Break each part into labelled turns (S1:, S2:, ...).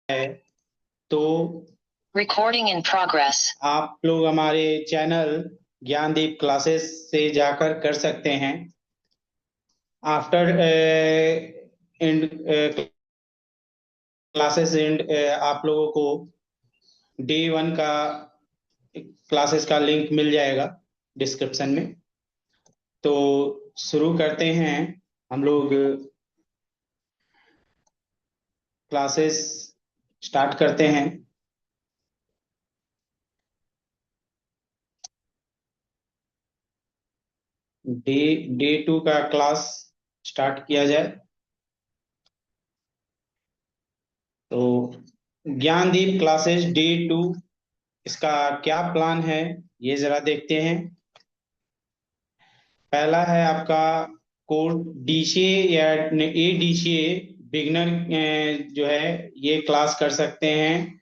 S1: है तो
S2: Recording in progress.
S1: आप लोग हमारे चैनल ज्ञानदीप क्लासेस से जाकर कर सकते हैं। आफ्टर एंड क्लासेस एंड आप लोगों को डे 1 का क्लासेस का लिंक मिल जाएगा डिस्क्रिप्शन में। तो शुरू करते हैं हम लोग क्लासेस स्टार्ट करते हैं। डे 2 का क्लास स्टार्ट किया जाए। तो ज्ञानदीप क्लासेस डे 2 इसका क्या प्लान है ये जरा देखते हैं। पहला है आपका कोर्स डीसीए या एडीसीए बिगनर जो है ये क्लास कर सकते हैं।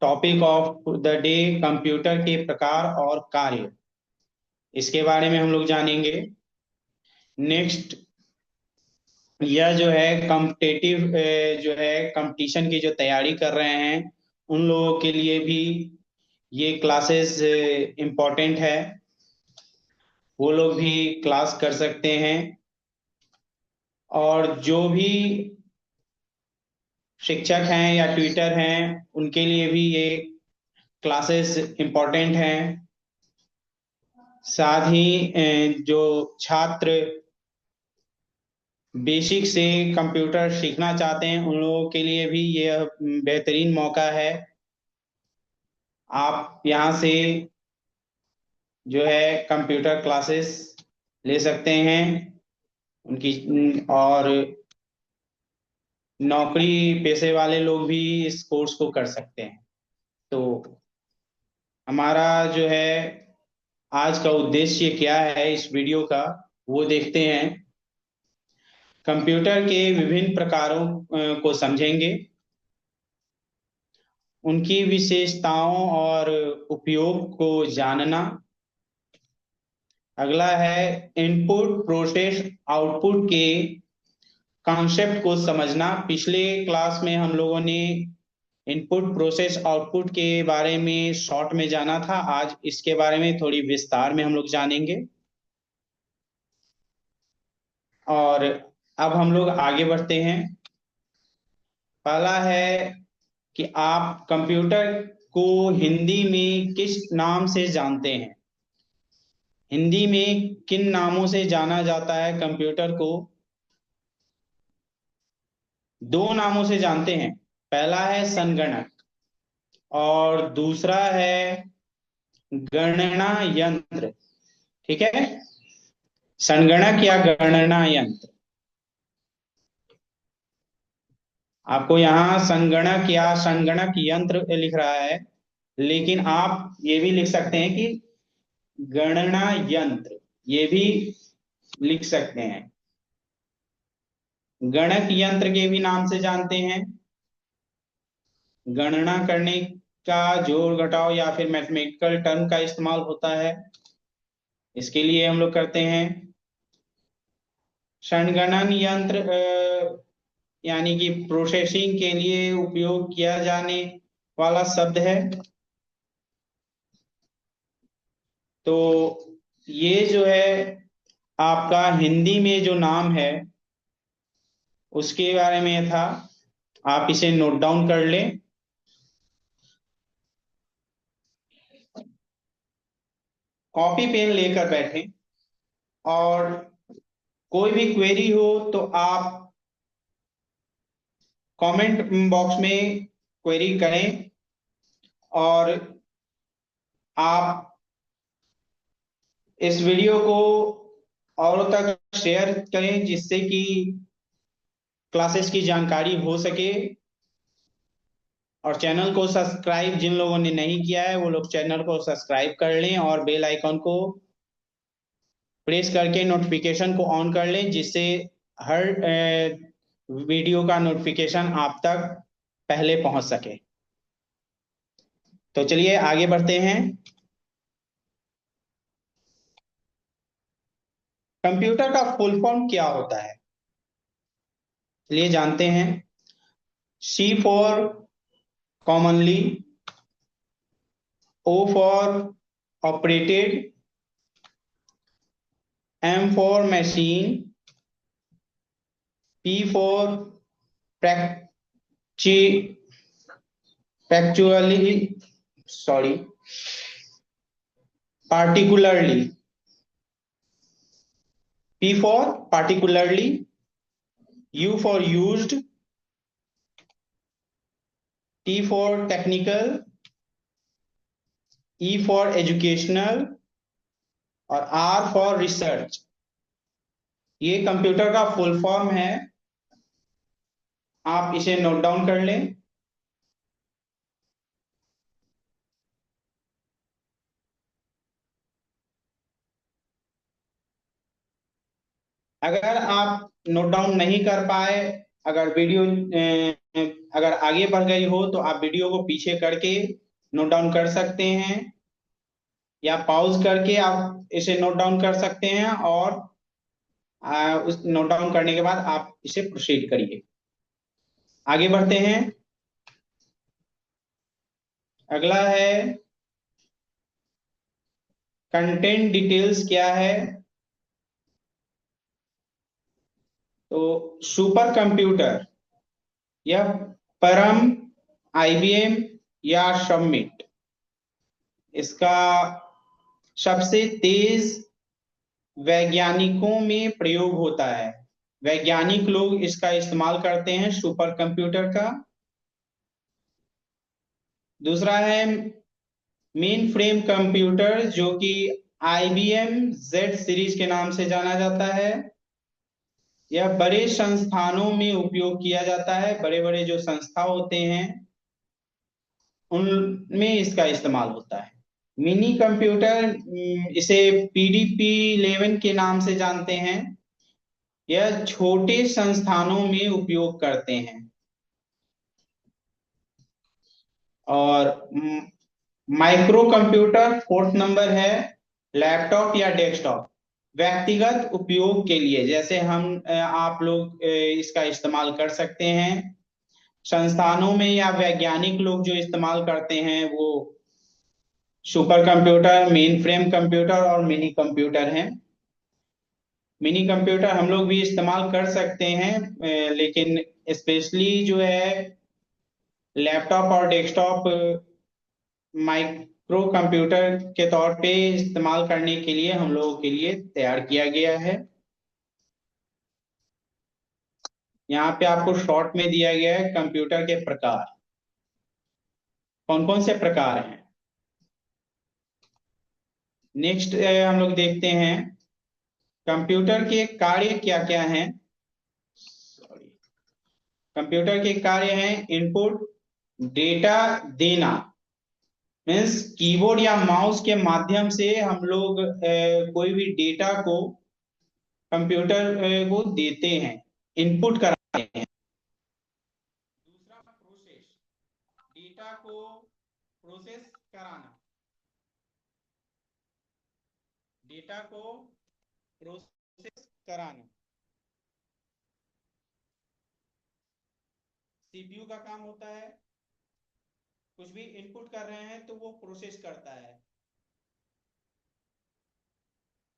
S1: Topic of the day computer के प्रकार और कार्य, इसके बारे में हम लोग जानेंगे। नेक्स्ट यह जो है कॉम्पिटेटिव जो है कंपटीशन की जो तैयारी कर रहे हैं उन लोगों के लिए भी ये क्लासेस इम्पोर्टेंट है, वो लोग भी क्लास कर सकते हैं। और जो भी शिक्षक हैं या ट्यूटर हैं उनके लिए भी ये क्लासेस इम्पोर्टेंट हैं। साथ ही जो छात्र बेसिक से कंप्यूटर सीखना चाहते हैं उन लोगों के लिए भी यह बेहतरीन मौका है। आप यहाँ से जो है कंप्यूटर क्लासेस ले सकते हैं उनकी, और नौकरी पेशे वाले लोग भी इस कोर्स को कर सकते हैं। तो हमारा जो है आज का उद्देश्य क्या है इस वीडियो का वो देखते हैं। कंप्यूटर के विभिन्न प्रकारों को समझेंगे, उनकी विशेषताओं और उपयोग को जानना। अगला है इनपुट प्रोसेस आउटपुट के कॉन्सेप्ट को समझना। पिछले क्लास में हम लोगों ने इनपुट प्रोसेस आउटपुट के बारे में शॉर्ट में जाना था, आज इसके बारे में थोड़ी विस्तार में हम लोग जानेंगे। और अब हम लोग आगे बढ़ते हैं। पहला है कि आप कंप्यूटर को हिंदी में किस नाम से जानते हैं। हिंदी में किन नामों से जाना जाता है कंप्यूटर को? दो नामों से जानते हैं। पहला है संगणक और दूसरा है गणना यंत्र। ठीक है, संगणक या गणना यंत्र। आपको यहाँ संगणक या संगणक यंत्र लिख रहा है, लेकिन आप ये भी लिख सकते हैं कि गणना यंत्र, ये भी लिख सकते हैं। गणक यंत्र के भी नाम से जानते हैं। गणना करने का जोड़ घटाव या फिर मैथमेटिकल टर्म का इस्तेमाल होता है, इसके लिए हम लोग करते हैं। संगणन यंत्र यानी कि प्रोसेसिंग के लिए उपयोग किया जाने वाला शब्द है। तो ये जो है आपका हिंदी में जो नाम है उसके बारे में था, आप इसे नोट डाउन कर लें। कॉपी पेन लेकर बैठें और कोई भी क्वेरी हो तो आप कमेंट बॉक्स में क्वेरी करें और आप इस वीडियो को औरों तक शेयर करें जिससे कि क्लासेस की जानकारी हो सके। और चैनल को सब्सक्राइब जिन लोगों ने नहीं किया है वो लोग चैनल को सब्सक्राइब कर लें और बेल आइकन को प्रेस करके नोटिफिकेशन को ऑन कर लें, जिससे हर वीडियो का नोटिफिकेशन आप तक पहले पहुंच सके। तो चलिए आगे बढ़ते हैं। कंप्यूटर का फुल फॉर्म क्या होता है, चलिए जानते हैं। सी for commonly. O for operated, M for machine, P for factually, sorry, particularly. P for particularly, U for used, T for technical, E for educational और R for research. ये computer का full form है, आप इसे note down कर लें। अगर आप नोट डाउन नहीं कर पाए, अगर वीडियो अगर आगे बढ़ गई हो तो आप वीडियो को पीछे करके नोट डाउन कर सकते हैं, या पॉज करके आप इसे नोट डाउन कर सकते हैं, और उस नोट डाउन करने के बाद आप इसे प्रोसीड करिए। आगे बढ़ते हैं। अगला है कंटेंट डिटेल्स क्या है। तो सुपर कंप्यूटर, यह परम, आईबीएम या सबमिट, इसका सबसे तेज वैज्ञानिकों में प्रयोग होता है। वैज्ञानिक लोग इसका इस्तेमाल करते हैं सुपर कंप्यूटर का। दूसरा है मेन फ्रेम कंप्यूटर, जो कि आईबीएम जेड सीरीज के नाम से जाना जाता है। यह बड़े संस्थानों में उपयोग किया जाता है, बड़े बड़े जो संस्था होते हैं उनमें इसका इस्तेमाल होता है। मिनी कंप्यूटर, इसे पीडीपी 11 के नाम से जानते हैं। यह छोटे संस्थानों में उपयोग करते हैं। और माइक्रो कंप्यूटर फोर्थ नंबर है, लैपटॉप या डेस्कटॉप, व्यक्तिगत उपयोग के लिए, जैसे हम आप लोग इसका इस्तेमाल कर सकते हैं। संस्थानों में या वैज्ञानिक लोग जो इस्तेमाल करते हैं वो super computer, main frame computer और मिनी कंप्यूटर हैं। मिनी कंप्यूटर हम लोग भी इस्तेमाल कर सकते हैं, लेकिन स्पेशली जो है लैपटॉप और डेस्कटॉप माइक्रो कंप्यूटर के तौर पे इस्तेमाल करने के लिए हम लोगों के लिए तैयार किया गया है। यहाँ पे आपको शॉर्ट में दिया गया है कंप्यूटर के प्रकार, कौन कौन से प्रकार हैं। नेक्स्ट हम लोग देखते हैं कंप्यूटर के कार्य क्या क्या हैं। कंप्यूटर के कार्य हैं इनपुट, डेटा देना, मीन्स कीबोर्ड या माउस के माध्यम से हम लोग कोई भी डेटा को कंप्यूटर को देते हैं, इनपुट कराते हैं। दूसरा प्रोसेस, डेटा को प्रोसेस कराना, डेटा को प्रोसेस कराना। सीपीयू का काम होता है, कुछ भी इनपुट कर रहे हैं तो वो प्रोसेस करता है।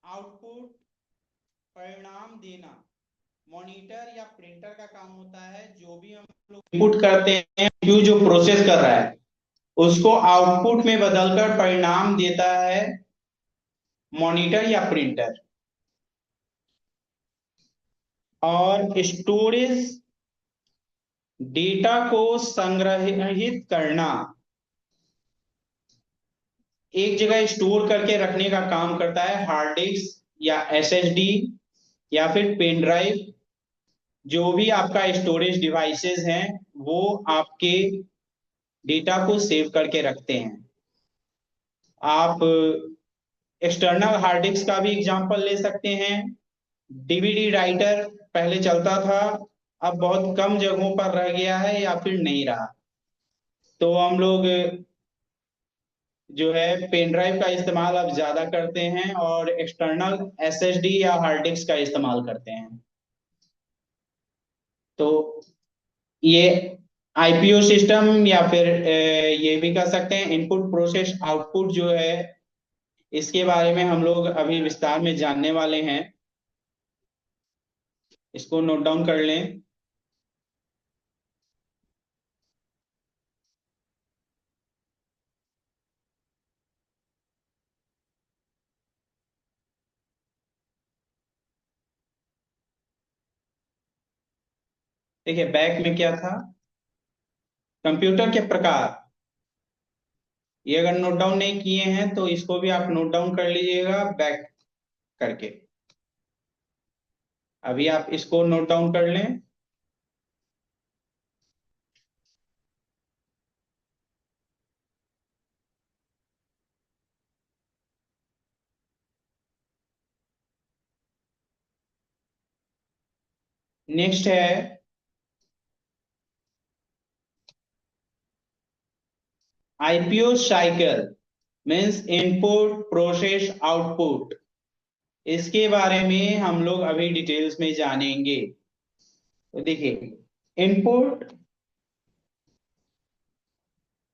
S1: आउटपुट, परिणाम देना, मॉनिटर या प्रिंटर का काम होता है। जो भी हम लोग इनपुट करते हैं, जो प्रोसेस कर रहा है उसको आउटपुट में बदलकर परिणाम देता है मॉनिटर या प्रिंटर। और स्टोरेज, डेटा को संग्रहित करना, एक जगह स्टोर करके रखने का काम करता है। हार्ड डिस्क या एसएसडी या फिर पेन ड्राइव, जो भी आपका स्टोरेज डिवाइसेस हैं वो आपके डेटा को सेव करके रखते हैं। आप एक्सटर्नल हार्ड डिस्क का भी एग्जांपल ले सकते हैं। डीवीडी राइटर पहले चलता था, अब बहुत कम जगहों पर रह गया है या फिर नहीं रहा, तो हम लोग जो है पेन ड्राइव का इस्तेमाल अब ज्यादा करते हैं और एक्सटर्नल एसएसडी या हार्ड डिस्क का इस्तेमाल करते हैं। तो ये आईपीओ सिस्टम या फिर ये भी कर सकते हैं इनपुट प्रोसेस आउटपुट जो है, इसके बारे में हम लोग अभी विस्तार में जानने वाले हैं। इसको नोट डाउन कर लें। देखिए बैक में क्या था, कंप्यूटर के प्रकार, ये अगर नोट डाउन नहीं किए हैं तो इसको भी आप नोट डाउन कर लीजिएगा बैक करके। अभी आप इसको नोट डाउन कर लें। नेक्स्ट है IPO cycle, means input process output. इसके बारे में हम लोग अभी डिटेल्स में जानेंगे। तो देखिए इनपुट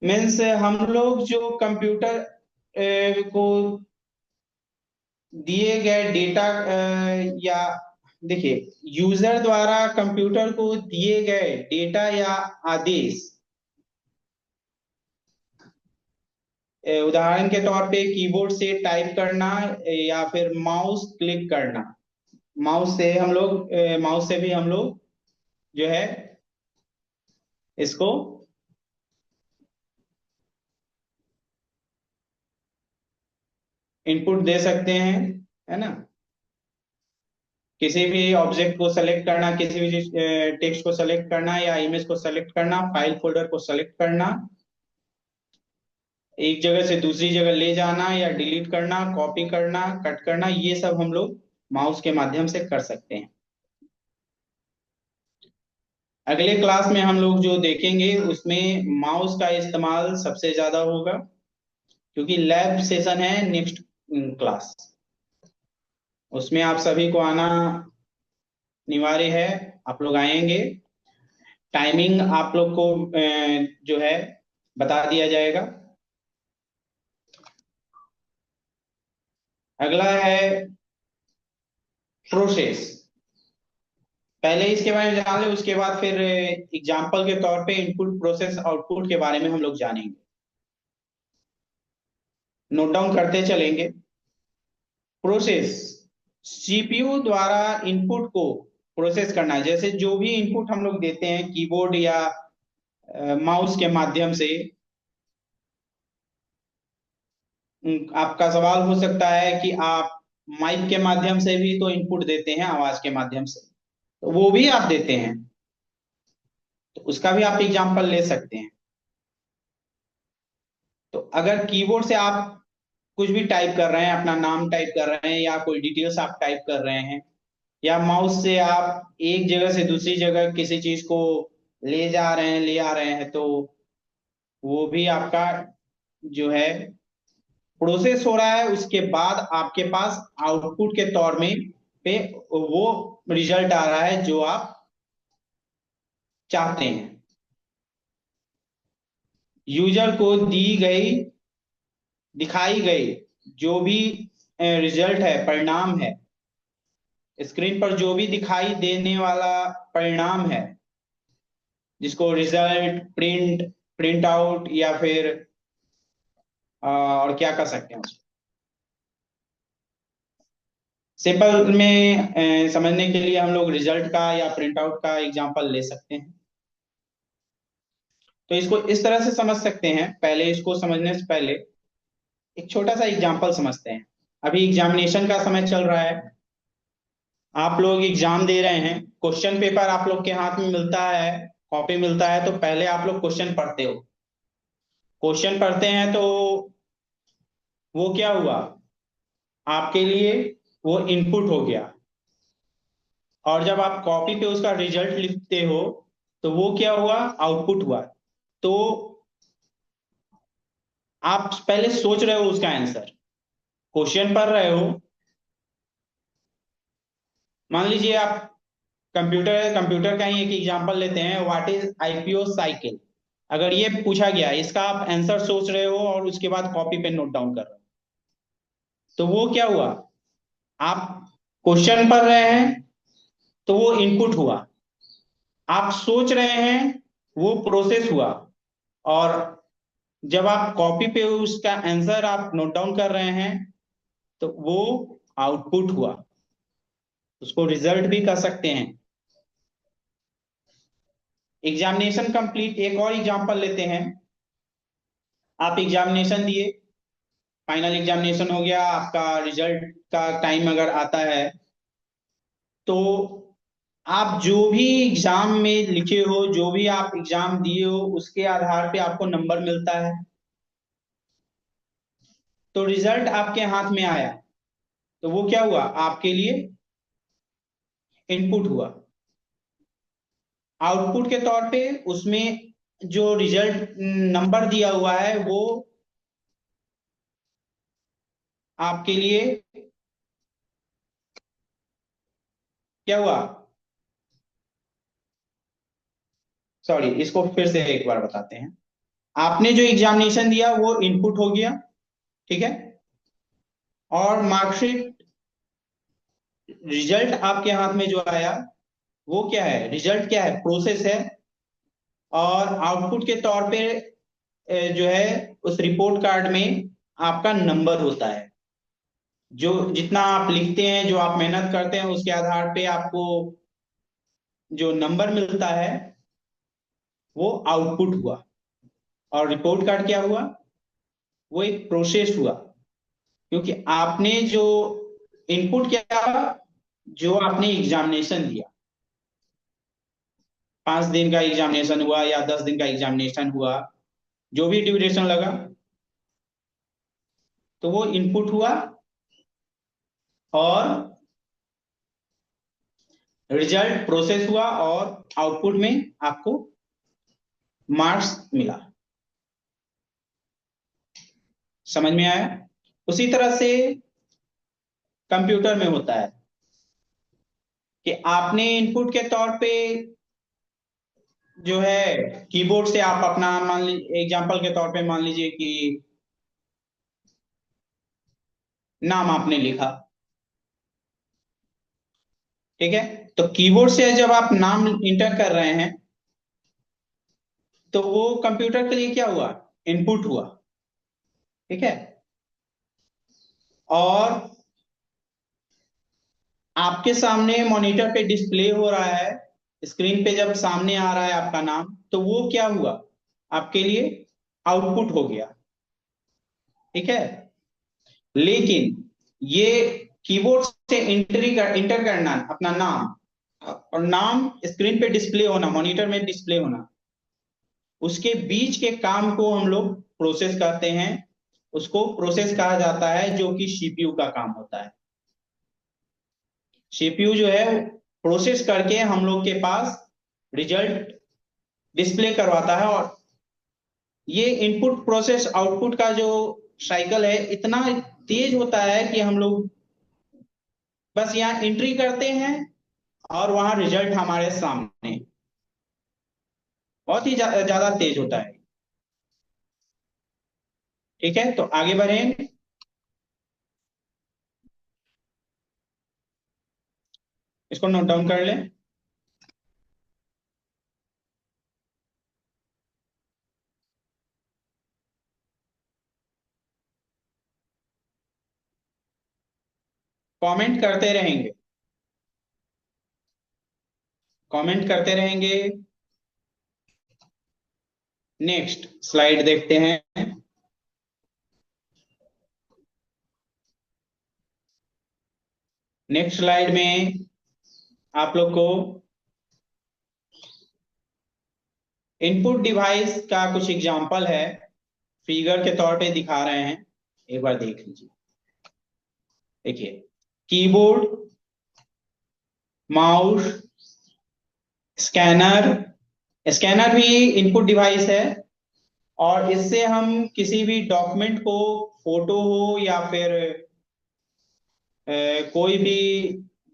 S1: मीन्स हम लोग जो कंप्यूटर को दिए गए डेटा या देखिए यूजर द्वारा कंप्यूटर को दिए गए डेटा या आदेश, उदाहरण के तौर पे कीबोर्ड से टाइप करना या फिर माउस क्लिक करना। माउस से भी हम लोग जो है इसको इनपुट दे सकते हैं, है ना। किसी भी ऑब्जेक्ट को सेलेक्ट करना, किसी भी टेक्स्ट को सेलेक्ट करना या इमेज को सेलेक्ट करना, फाइल फोल्डर को सेलेक्ट करना, एक जगह से दूसरी जगह ले जाना या डिलीट करना, कॉपी करना, कट करना, ये सब हम लोग माउस के माध्यम से कर सकते हैं। अगले क्लास में हम लोग जो देखेंगे उसमें माउस का इस्तेमाल सबसे ज्यादा होगा, क्योंकि लैब सेशन है नेक्स्ट क्लास, उसमें आप सभी को आना अनिवार्य है। आप लोग आएंगे, टाइमिंग आप लोग को जो है बता दिया जाएगा। अगला है प्रोसेस, पहले इसके बारे में जान ले, उसके बाद फिर एग्जाम्पल के तौर पे इनपुट प्रोसेस आउटपुट के बारे में हम लोग जानेंगे। नोट डाउन करते चलेंगे। प्रोसेस, सीपीयू द्वारा इनपुट को प्रोसेस करना है। जैसे जो भी इनपुट हम लोग देते हैं कीबोर्ड या माउस के माध्यम से, आपका सवाल हो सकता है कि आप माइक के माध्यम से भी तो इनपुट देते हैं, आवाज के माध्यम से, तो वो भी आप देते हैं, तो उसका भी आप एग्जाम्पल ले सकते हैं। तो अगर कीबोर्ड से आप कुछ भी टाइप कर रहे हैं, अपना नाम टाइप कर रहे हैं या कोई डिटेल्स आप टाइप कर रहे हैं, या माउस से आप एक जगह से दूसरी जगह किसी चीज को ले जा रहे हैं, ले आ रहे हैं, तो वो भी आपका जो है प्रोसेस हो रहा है। उसके बाद आपके पास आउटपुट के तौर में पे वो रिजल्ट आ रहा है जो आप चाहते हैं। यूजर को दी गई, दिखाई गई जो भी रिजल्ट है, परिणाम है, स्क्रीन पर जो भी दिखाई देने वाला परिणाम है, जिसको रिजल्ट, प्रिंट, प्रिंट आउट या फिर और क्या कर सकते हैं उसको सिंपल में समझने के लिए हम लोग रिजल्ट का या प्रिंट आउट का एग्जांपल ले सकते हैं। तो इसको इस तरह से समझ सकते हैं। पहले इसको समझने से पहले एक छोटा सा एग्जांपल समझते हैं। अभी एग्जामिनेशन का समय चल रहा है, आप लोग एग्जाम दे रहे हैं, क्वेश्चन पेपर आप लोग के हाथ में मिलता है, कॉपी मिलता है, तो पहले आप लोग क्वेश्चन पढ़ते हो। क्वेश्चन पढ़ते हैं तो वो क्या हुआ आपके लिए, वो इनपुट हो गया। और जब आप कॉपी पे उसका रिजल्ट लिखते हो तो वो क्या हुआ, आउटपुट हुआ। तो आप पहले सोच रहे हो उसका आंसर, क्वेश्चन पढ़ रहे हो, मान लीजिए आप कंप्यूटर का ही एक एग्जांपल लेते हैं, व्हाट इज आईपीओ साइकिल। अगर ये पूछा गया, इसका आप आंसर सोच रहे हो और उसके बाद कॉपी पे नोट डाउन कर रहे हो, तो वो क्या हुआ, आप क्वेश्चन पढ़ रहे हैं तो वो इनपुट हुआ, आप सोच रहे हैं वो प्रोसेस हुआ, और जब आप कॉपी पे उसका आंसर आप नोट डाउन कर रहे हैं तो वो आउटपुट हुआ, उसको रिजल्ट भी कह सकते हैं। एग्जामिनेशन कंप्लीट, एक और एग्जांपल लेते हैं। आप एग्जामिनेशन दिए, फाइनल एग्जामिनेशन हो गया, आपका रिजल्ट का टाइम अगर आता है तो आप जो भी एग्जाम में लिखे हो, जो भी आप एग्जाम दिए हो, उसके आधार पे आपको नंबर मिलता है। तो रिजल्ट आपके हाथ में आया तो वो क्या हुआ, आपके लिए इनपुट हुआ। आउटपुट के तौर पे उसमें जो रिजल्ट नंबर दिया हुआ है वो आपके लिए क्या हुआ, सॉरी इसको फिर से एक बार बताते हैं। आपने जो एग्जामिनेशन दिया वो इनपुट हो गया, ठीक है, और मार्कशीट रिजल्ट आपके हाथ में जो आया वो क्या है, रिजल्ट क्या है, प्रोसेस है। और आउटपुट के तौर पे जो है उस रिपोर्ट कार्ड में आपका नंबर होता है, जो जितना आप लिखते हैं, जो आप मेहनत करते हैं, उसके आधार पे आपको जो नंबर मिलता है वो आउटपुट हुआ। और रिपोर्ट कार्ड क्या हुआ, वो एक प्रोसेस हुआ, क्योंकि आपने जो इनपुट किया, जो आपने एग्जामिनेशन दिया, 5 दिन का एग्जामिनेशन हुआ या 10 दिन का एग्जामिनेशन हुआ, जो भी ड्यूरेशन लगा, तो वो इनपुट हुआ और रिजल्ट प्रोसेस हुआ और आउटपुट में आपको मार्क्स मिला। समझ में आया। उसी तरह से कंप्यूटर में होता है कि आपने इनपुट के तौर पे जो है कीबोर्ड से आप अपना, मान लीजिए एग्जांपल के तौर पे मान लीजिए कि नाम आपने लिखा, ठीक है, तो कीबोर्ड से जब आप नाम इंटर कर रहे हैं तो वो कंप्यूटर के लिए क्या हुआ, इनपुट हुआ, ठीक है। और आपके सामने मॉनिटर पे डिस्प्ले हो रहा है, स्क्रीन पे जब सामने आ रहा है आपका नाम, तो वो क्या हुआ, आपके लिए आउटपुट हो गया, ठीक है। लेकिन ये कीबोर्ड से इंटर करना अपना नाम, और नाम स्क्रीन पे डिस्प्ले होना, मॉनिटर में डिस्प्ले होना, उसके बीच के काम को हम लोग प्रोसेस कहते हैं। उसको प्रोसेस कहा जाता है, जो कि सीपीयू का काम होता है। सीपीयू जो है प्रोसेस करके हम लोग के पास रिजल्ट डिस्प्ले करवाता है। और ये इनपुट प्रोसेस आउटपुट का जो साइकिल है इतना तेज होता है कि हम लोग बस यहाँ एंट्री करते हैं और वहां रिजल्ट हमारे सामने, बहुत ही ज्यादा तेज होता है। ठीक है, तो आगे बढ़ें। इसको नोट डाउन कर लें। कमेंट करते रहेंगे, कमेंट करते रहेंगे। नेक्स्ट स्लाइड देखते हैं। नेक्स्ट स्लाइड में आप लोग को इनपुट डिवाइस का कुछ एग्जांपल है, फिगर के तौर पे दिखा रहे हैं, एक बार देख लीजिए। देखिए, कीबोर्ड, माउस, स्कैनर। स्कैनर भी इनपुट डिवाइस है, और इससे हम किसी भी डॉक्यूमेंट को, फोटो हो या फिर कोई भी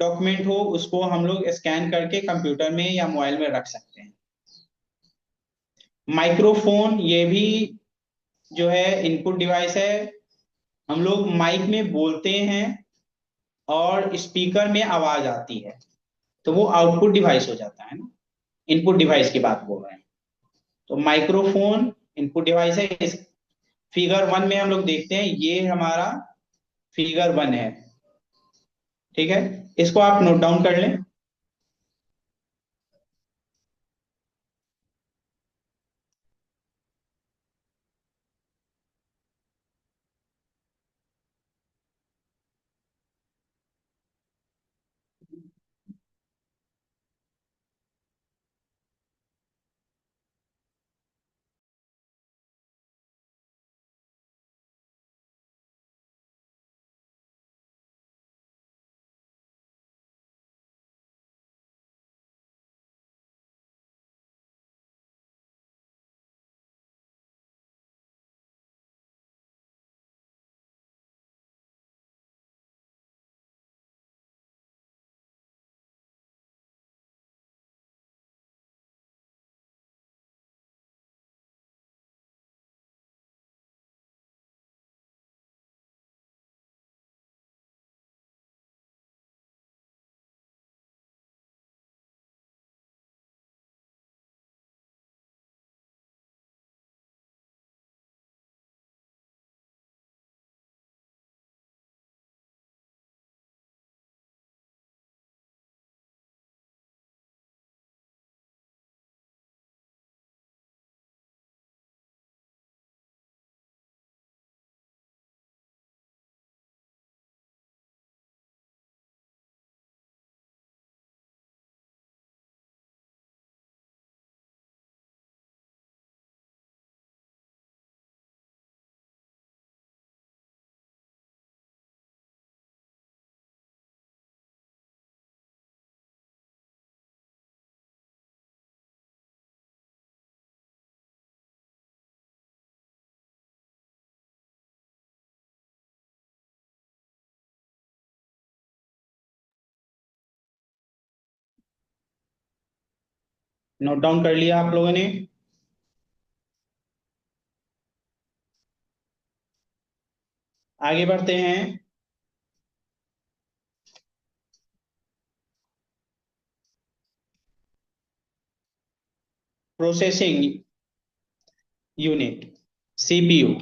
S1: डॉक्यूमेंट हो उसको हम लोग स्कैन करके कंप्यूटर में या मोबाइल में रख सकते हैं। माइक्रोफोन ये भी जो है इनपुट डिवाइस है। हम लोग माइक में बोलते हैं और स्पीकर में आवाज आती है, तो वो आउटपुट डिवाइस हो जाता है ना। इनपुट डिवाइस की बात बोल रहे हैं। तो माइक्रोफोन इनपुट डिवाइस है। इस फिगर 1 में हम लोग देखते हैं, ये हमारा फिगर 1 है। ठीक है, इसको आप नोट डाउन कर लें। नोट डाउन कर लिया आप लोगों ने? आगे बढ़ते हैं। Processing unit, CPU.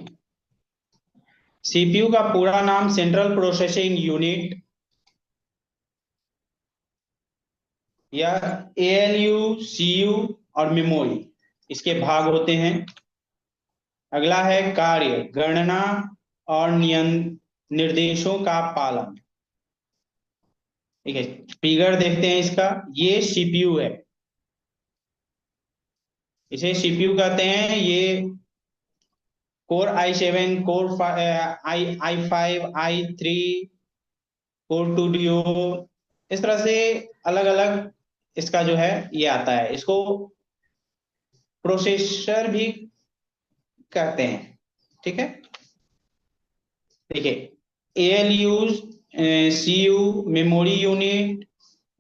S1: सीपीयू का पूरा नाम सेंट्रल प्रोसेसिंग यूनिट या एएलयू, सीयू और मेमोरी इसके भाग होते हैं। अगला है कार्य, गणना और निर्देशों का पालन। ठीक है, फिगर देखते हैं इसका। ये सीपीयू है, इसे सीपीयू कहते हैं। ये core i7, core i5, i3, core 2 deo, इस तरह से अलग अलग इसका जो है ये आता है। इसको प्रोसेसर भी कहते हैं। ठीक है, देखिए ALU, CU, memory unit.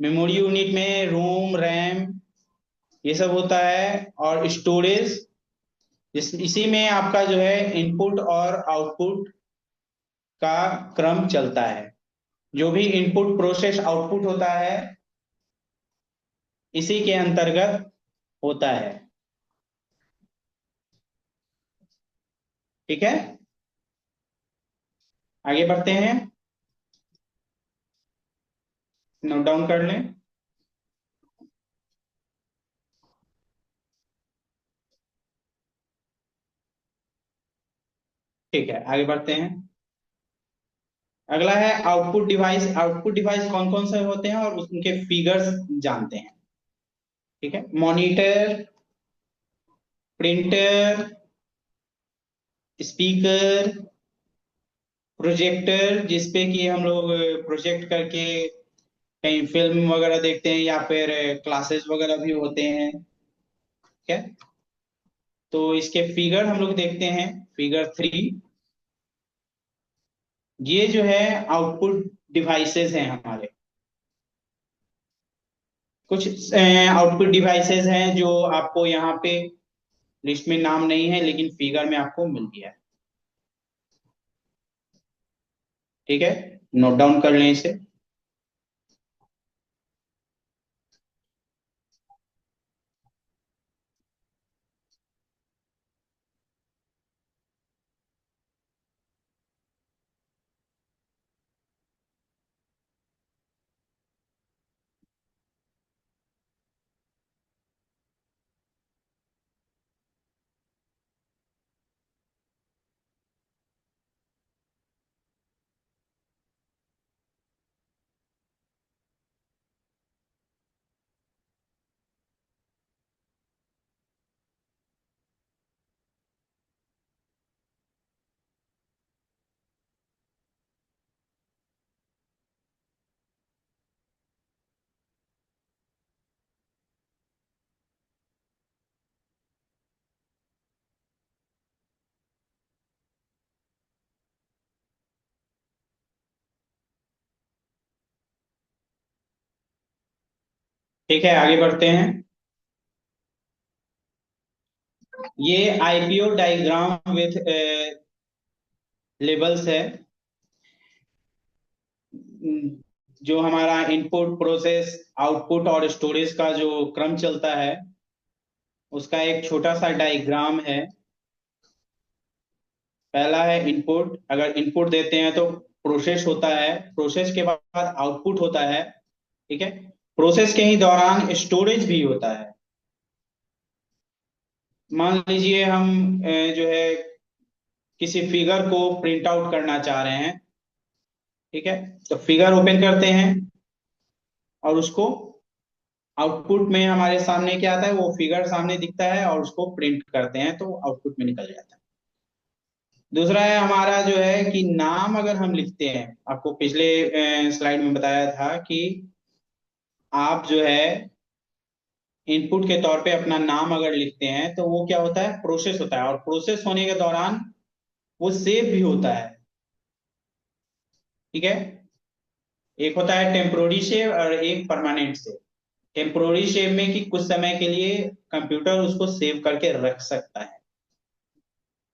S1: Memory unit में रोम, रैम ये सब होता है, और स्टोरेज इसी में आपका जो है इनपुट और आउटपुट का क्रम चलता है। जो भी इनपुट प्रोसेस आउटपुट होता है इसी के अंतर्गत होता है। ठीक है, आगे बढ़ते हैं। नोट डाउन कर लें। ठीक है, आगे बढ़ते हैं। अगला है आउटपुट डिवाइस। आउटपुट डिवाइस कौन कौन से होते हैं और उनके फिगर्स जानते हैं। ठीक है, मॉनिटर, प्रिंटर, स्पीकर, प्रोजेक्टर जिसपे कि हम लोग प्रोजेक्ट करके कहीं फिल्म वगैरह देखते हैं या फिर क्लासेस वगैरह भी होते हैं। ठीक है, तो इसके फिगर हम लोग देखते हैं। फिगर 3, ये जो है आउटपुट डिवाइसेस हैं हमारे। कुछ आउटपुट डिवाइसेस हैं जो आपको यहाँ पे लिस्ट में नाम नहीं है, लेकिन फिगर में आपको मिल गया है। ठीक है, नोट डाउन कर लें इसे। ठीक है, आगे बढ़ते हैं। ये आईपीओ डायग्राम विथ लेबल्स है। जो हमारा इनपुट, प्रोसेस, आउटपुट और स्टोरेज का जो क्रम चलता है, उसका एक छोटा सा डायग्राम है। पहला है इनपुट। अगर इनपुट देते हैं तो प्रोसेस होता है, प्रोसेस के बाद आउटपुट होता है। ठीक है, प्रोसेस के ही दौरान स्टोरेज भी होता है। मान लीजिए हम जो है किसी फिगर को प्रिंट आउट करना चाह रहे हैं। ठीक है, तो फिगर ओपन करते हैं और उसको आउटपुट में हमारे सामने क्या आता है, वो फिगर सामने दिखता है और उसको प्रिंट करते हैं तो आउटपुट में निकल जाता है। दूसरा है हमारा जो है कि नाम अगर हम लिखते हैं, आपको पिछले स्लाइड में बताया था कि आप जो है इनपुट के तौर पे अपना नाम अगर लिखते हैं तो वो क्या होता है, प्रोसेस होता है, और प्रोसेस होने के दौरान वो सेव भी होता है। ठीक है, एक होता है टेम्पोररी सेव और एक परमानेंट सेव। टेम्पोररी सेव में कि कुछ समय के लिए कंप्यूटर उसको सेव करके रख सकता है,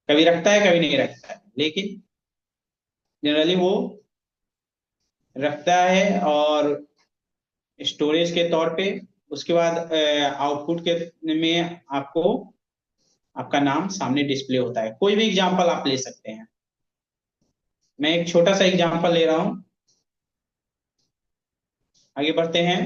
S1: कभी रखता है कभी नहीं रखता है, लेकिन जनरली वो रखता है और स्टोरेज के तौर पे। उसके बाद आउटपुट के में आपको आपका नाम सामने डिस्प्ले होता है। कोई भी एग्जांपल आप ले सकते हैं। मैं एक छोटा सा एग्जांपल ले रहा हूं, आगे बढ़ते हैं।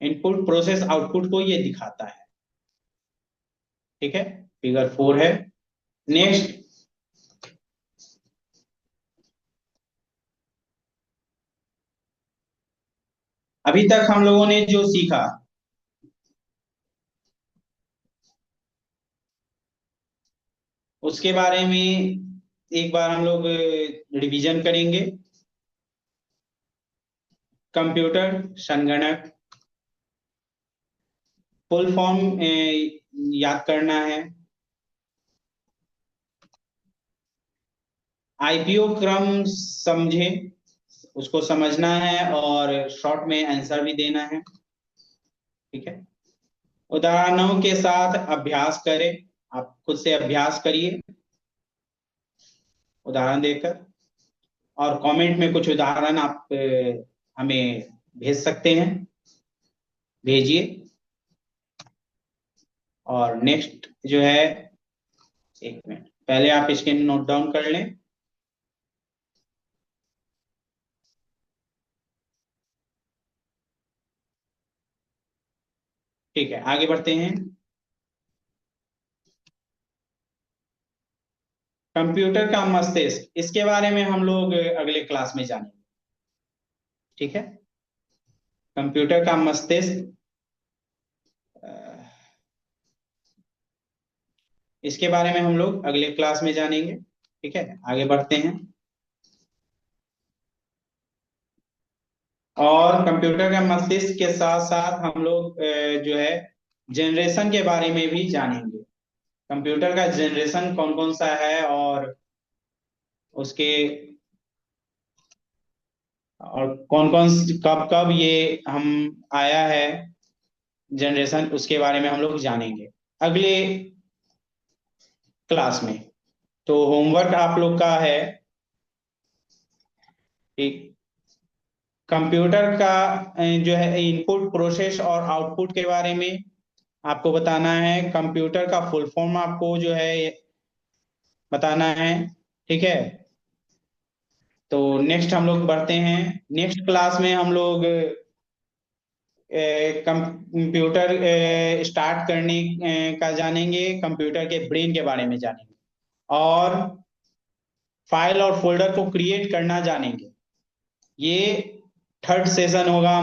S1: इनपुट, प्रोसेस, आउटपुट को ये दिखाता है। ठीक है, फिगर 4 है। नेक्स्ट, अभी तक हम लोगों ने जो सीखा उसके बारे में एक बार हम लोग रिवीजन करेंगे। कंप्यूटर, संगणक, फुल फॉर्म याद करना है। आईपीओ क्रम समझे, उसको समझना है और शॉर्ट में आंसर भी देना है। ठीक है, उदाहरणों के साथ अभ्यास करें। आप खुद से अभ्यास करिए उदाहरण देकर, और कमेंट में कुछ उदाहरण आप हमें भेज सकते हैं, भेजिए। और नेक्स्ट जो है, एक मिनट पहले आप इसके नोट डाउन कर लें। ठीक है, आगे बढ़ते हैं। कंप्यूटर का मस्तिष्क, इसके बारे में हम लोग अगले क्लास में जानेंगे। ठीक है, कंप्यूटर का मस्तिष्क, अ, इसके बारे में हम लोग अगले क्लास में जानेंगे। ठीक है, आगे बढ़ते हैं। और कंप्यूटर का मस्तिष्क के साथ साथ हम लोग जो है जनरेशन के बारे में भी जानेंगे। कंप्यूटर का जनरेशन कौन कौन सा है और उसके और कौन कौन कब कब ये हम आया है जनरेशन, उसके बारे में हम लोग जानेंगे अगले क्लास में। तो होमवर्क आप लोग का है कि कंप्यूटर का जो है इनपुट प्रोसेस और आउटपुट के बारे में आपको बताना है। कंप्यूटर का फुल फॉर्म आपको जो है बताना है, ठीक है। तो नेक्स्ट हम लोग बढ़ते हैं। नेक्स्ट क्लास में हम लोग कंप्यूटर स्टार्ट करने का जानेंगे, कंप्यूटर के ब्रेन के बारे में जानेंगे, और फाइल और फोल्डर को क्रिएट करना जानेंगे। ये थर्ड सेशन होगा